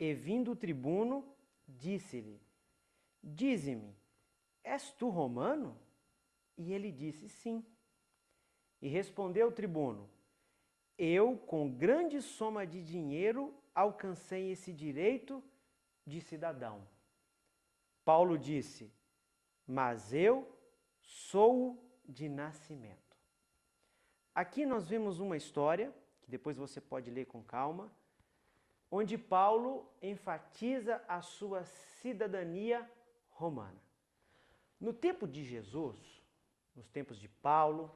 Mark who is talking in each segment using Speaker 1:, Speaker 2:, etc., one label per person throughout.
Speaker 1: E vindo o tribuno, disse-lhe: Dize-me, és tu romano? E ele disse: Sim. E respondeu o tribuno: Eu, com grande soma de dinheiro, alcancei esse direito de cidadão. Paulo disse: Mas eu sou de nascimento. Aqui nós vemos uma história, que depois você pode ler com calma, onde Paulo enfatiza a sua cidadania romana. No tempo de Jesus, nos tempos de Paulo,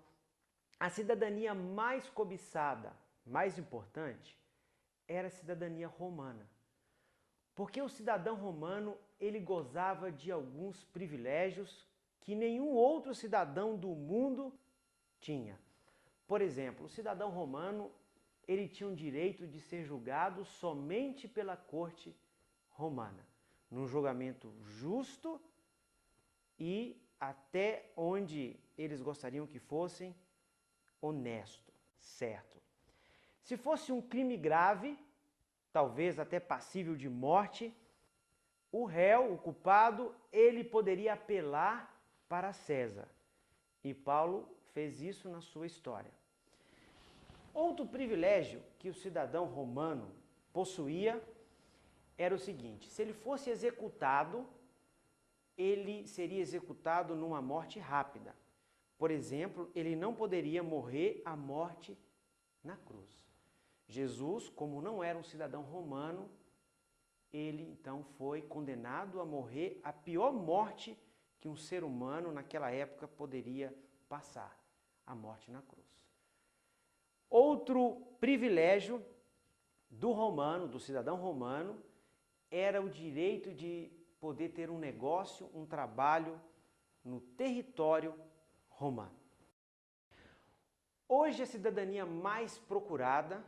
Speaker 1: a cidadania mais cobiçada, mais importante, era a cidadania romana. Porque o cidadão romano, ele gozava de alguns privilégios que nenhum outro cidadão do mundo tinha. Por exemplo, o cidadão romano, ele tinha o direito de ser julgado somente pela corte romana, num julgamento justo e até onde eles gostariam que fossem, honesto, certo. Se fosse um crime grave, talvez até passível de morte, o réu, o culpado, ele poderia apelar para César. E Paulo fez isso na sua história. Outro privilégio que o cidadão romano possuía era o seguinte: se ele fosse executado, ele seria executado numa morte rápida. Por exemplo, ele não poderia morrer a morte na cruz. Jesus, como não era um cidadão romano, ele então foi condenado a morrer a pior morte que um ser humano naquela época poderia passar, a morte na cruz. Outro privilégio do romano, do cidadão romano, era o direito de poder ter um negócio, um trabalho no território romano. Hoje a cidadania mais procurada,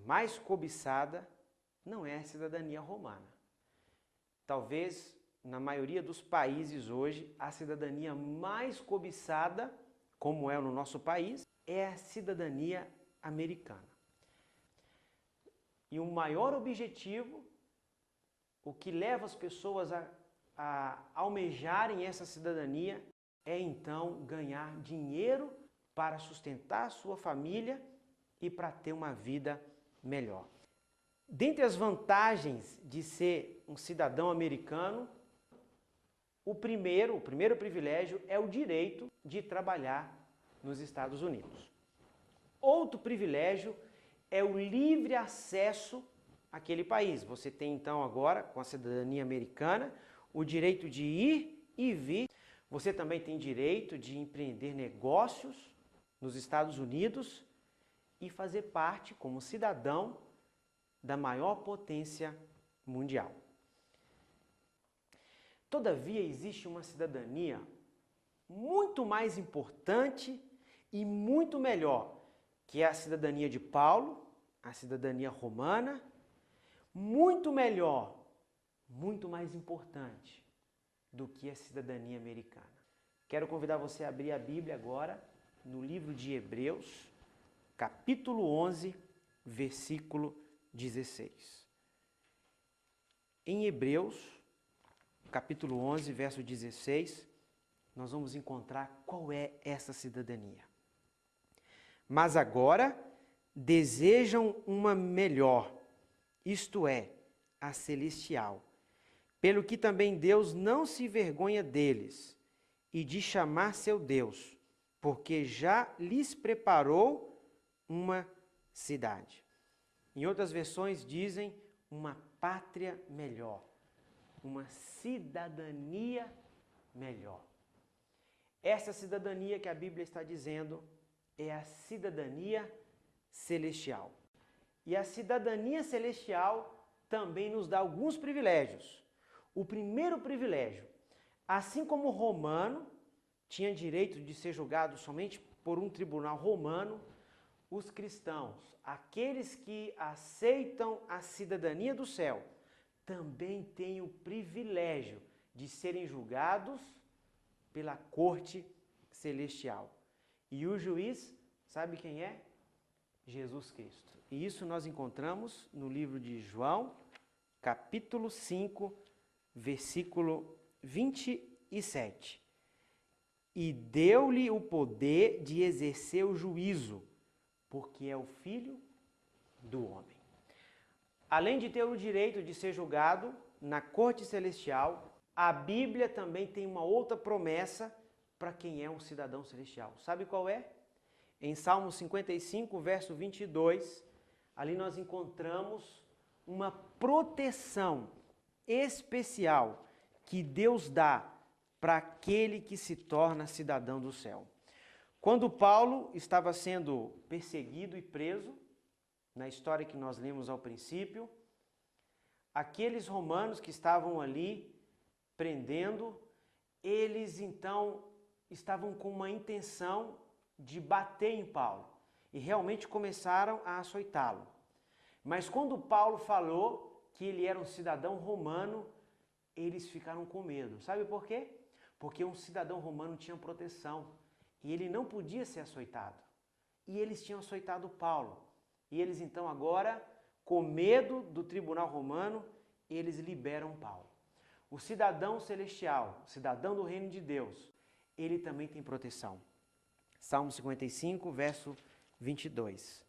Speaker 1: mais cobiçada, não é a cidadania romana. Talvez, na maioria dos países hoje, a cidadania mais cobiçada, como é no nosso país, é a cidadania americana. E o maior objetivo, o que leva as pessoas a almejarem essa cidadania, é então ganhar dinheiro para sustentar a sua família e para ter uma vida melhor. Dentre as vantagens de ser um cidadão americano, o primeiro privilégio é o direito de trabalhar nos Estados Unidos. Outro privilégio é o livre acesso àquele país. Você tem então agora, com a cidadania americana, o direito de ir e vir. Você também tem direito de empreender negócios nos Estados Unidos e fazer parte, como cidadão, da maior potência mundial. Todavia, existe uma cidadania muito mais importante e muito melhor, que é a cidadania de Paulo, a cidadania romana, muito melhor, muito mais importante do que a cidadania americana. Quero convidar você a abrir a Bíblia agora no livro de Hebreus, capítulo 11, versículo 16. Em Hebreus, capítulo 11, verso 16, nós vamos encontrar qual é essa cidadania. Mas agora desejam uma melhor, isto é, a celestial, pelo que também Deus não se envergonha deles e de chamar seu Deus, porque já lhes preparou uma cidade. Em outras versões dizem uma pátria melhor, uma cidadania melhor. Essa cidadania que a Bíblia está dizendo é a cidadania celestial. E a cidadania celestial também nos dá alguns privilégios. O primeiro privilégio, assim como o romano tinha direito de ser julgado somente por um tribunal romano, os cristãos, aqueles que aceitam a cidadania do céu, também têm o privilégio de serem julgados pela corte celestial. E o juiz, sabe quem é? Jesus Cristo. E isso nós encontramos no livro de João, capítulo 5, versículo 27. E deu-lhe o poder de exercer o juízo, porque é o Filho do homem. Além de ter o direito de ser julgado na corte celestial, a Bíblia também tem uma outra promessa para quem é um cidadão celestial. Sabe qual é? Em Salmo 55, verso 22, ali nós encontramos uma proteção especial que Deus dá para aquele que se torna cidadão do céu. Quando Paulo estava sendo perseguido e preso, na história que nós lemos ao princípio, aqueles romanos que estavam ali prendendo, eles então estavam com uma intenção de bater em Paulo e realmente começaram a açoitá-lo. Mas quando Paulo falou que ele era um cidadão romano, eles ficaram com medo. Sabe por quê? Porque um cidadão romano tinha proteção e ele não podia ser açoitado. E eles tinham açoitado Paulo. E eles então agora, com medo do tribunal romano, eles liberam Paulo. O cidadão celestial, o cidadão do reino de Deus, ele também tem proteção. Salmo 55, verso 22.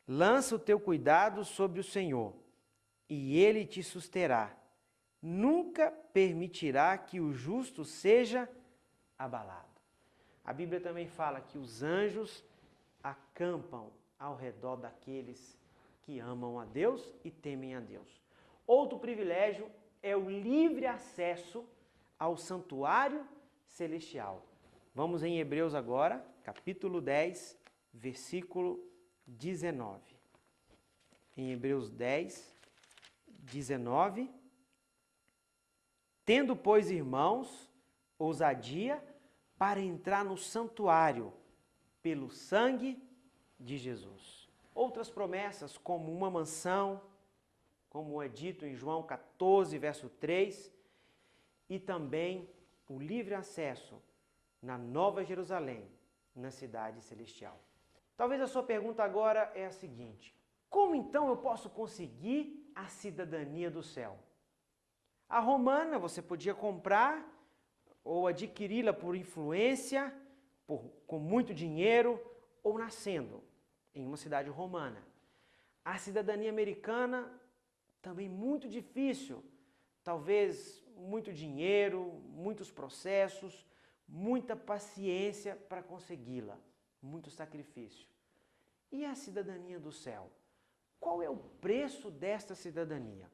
Speaker 1: Lança o teu cuidado sobre o Senhor, e ele te susterá. Nunca permitirá que o justo seja abalado. A Bíblia também fala que os anjos acampam ao redor daqueles que amam a Deus e temem a Deus. Outro privilégio é o livre acesso ao santuário celestial. Vamos em Hebreus agora, capítulo 10, versículo 19. Em Hebreus 10, 19. Tendo, pois, irmãos, ousadia para entrar no santuário pelo sangue de Jesus. Outras promessas, como uma mansão, como é dito em João 14, verso 3, e também o livre acesso na Nova Jerusalém, na cidade celestial. Talvez a sua pergunta agora é a seguinte: como então eu posso conseguir a cidadania do céu? A romana você podia comprar ou adquiri-la por influência, com muito dinheiro, ou nascendo em uma cidade romana. A cidadania americana também muito difícil, talvez muito dinheiro, muitos processos, muita paciência para consegui-la, muito sacrifício. E a cidadania do céu? Qual é o preço desta cidadania?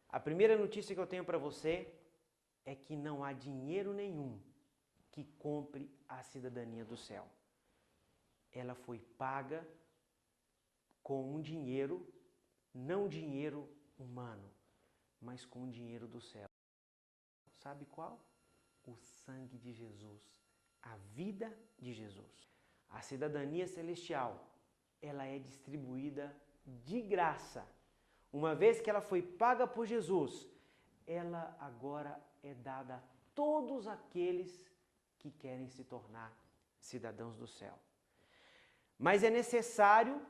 Speaker 1: A primeira notícia que eu tenho para você é que não há dinheiro nenhum que compre a cidadania do céu. Ela foi paga com um dinheiro, não dinheiro humano, mas com o dinheiro do céu. Sabe qual? O sangue de Jesus, a vida de Jesus. A cidadania celestial, ela é distribuída de graça. Uma vez que ela foi paga por Jesus, ela agora é dada a todos aqueles que querem se tornar cidadãos do céu. Mas é necessário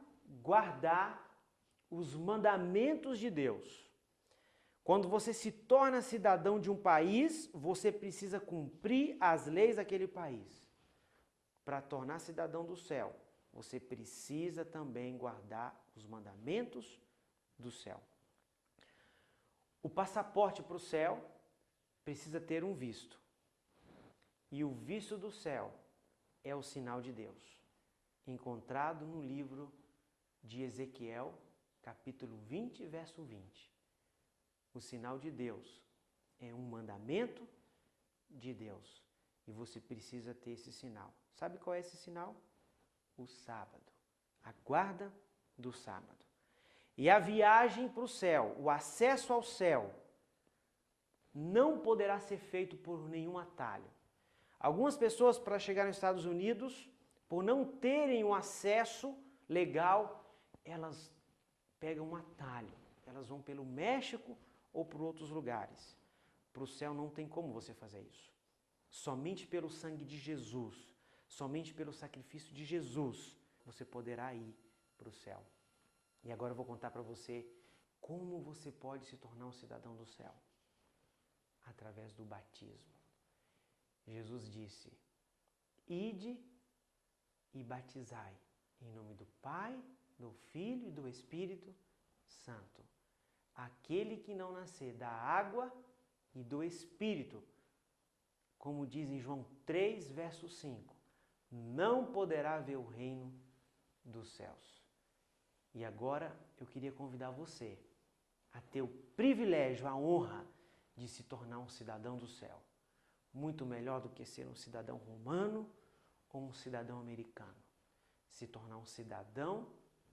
Speaker 1: guardar os mandamentos de Deus. Quando você se torna cidadão de um país, você precisa cumprir as leis daquele país. Para tornar cidadão do céu, você precisa também guardar os mandamentos do céu. O passaporte para o céu precisa ter um visto. E o visto do céu é o sinal de Deus, encontrado no livro de Ezequiel, capítulo 20, verso 20. O sinal de Deus é um mandamento de Deus. E você precisa ter esse sinal. Sabe qual é esse sinal? O sábado. A guarda do sábado. E a viagem para o céu, o acesso ao céu, não poderá ser feito por nenhum atalho. Algumas pessoas, para chegar nos Estados Unidos, por não terem um acesso legal, elas pegam um atalho. Elas vão pelo México ou por outros lugares. Para o céu não tem como você fazer isso. Somente pelo sangue de Jesus, somente pelo sacrifício de Jesus, você poderá ir para o céu. E agora eu vou contar para você Como você pode se tornar um cidadão do céu? Através do batismo. Jesus disse: ide e batizai em nome do Pai, do Filho e do Espírito Santo. Aquele que não nascer da água e do Espírito, como diz em João 3, verso 5, não poderá ver o reino dos céus. E agora eu queria convidar você a ter o privilégio, a honra de se tornar um cidadão do céu. Muito melhor do que ser um cidadão romano ou um cidadão americano. Se tornar um cidadão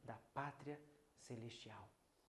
Speaker 1: da pátria celestial.